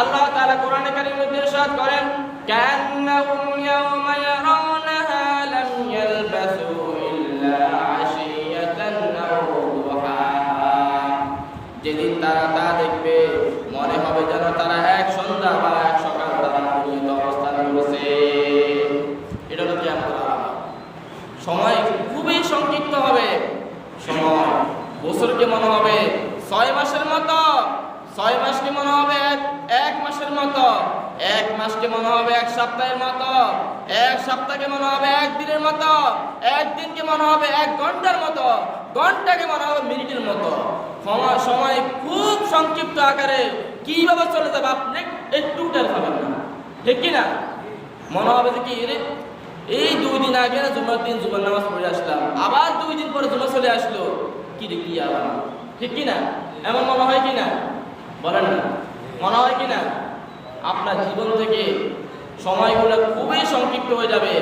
আল্লাহ তাআলা কোরআনে কারীমে ইরশাদ করেন, কান্নাহুম ইয়াওমা ইয়ারাউনাহা লাম ইয়ালবাসু ইল্লা আশিয়াতান আও দুহাহা। যেদিন তারা তা দেখবে মনে হবে যেন তারা এক সন্ধ্যা বা এক সকাল তারা দুনিয়াতে অবস্থান করেছে। এটা হলো কিয়ামতের আলামত। সময় খুবই সংক্ষিপ্ত হবে। সময় বছরকে মনে হবে 6 মাসের মতো, 6 মাসকে মনে হবে এক মাসের মতো, 1 মাসকে মনে হবে 1 সপ্তাহের মতো, 1 সপ্তাহকে মনে হবে 1 দিনের মতো, 1 দিনকে মনে হবে 1 ঘন্টার মতো, ঘন্টাকে মনে হবে মিনিটের মতো। সময় খুব সংক্ষিপ্ত আকারে কিভাবে চলে যাবে আপনি একটু টের পাবেন না, ঠিক কিনা? মনে হবে যে কি রে, এই 2 দিন আগে না জুমার দিন জুমার নামাজ পড়ে আসলাম, আবার 2 দিন পরে জুমা চলে আসলো, কি রে কি আবার, ঠিক কিনা? এমন মনে হয় কিনা? বলেন না, মনে হয় কিনা? আপনার জীবন থেকে সময়গুলো খুবই সংক্ষিপ্ত হয়ে যাবে।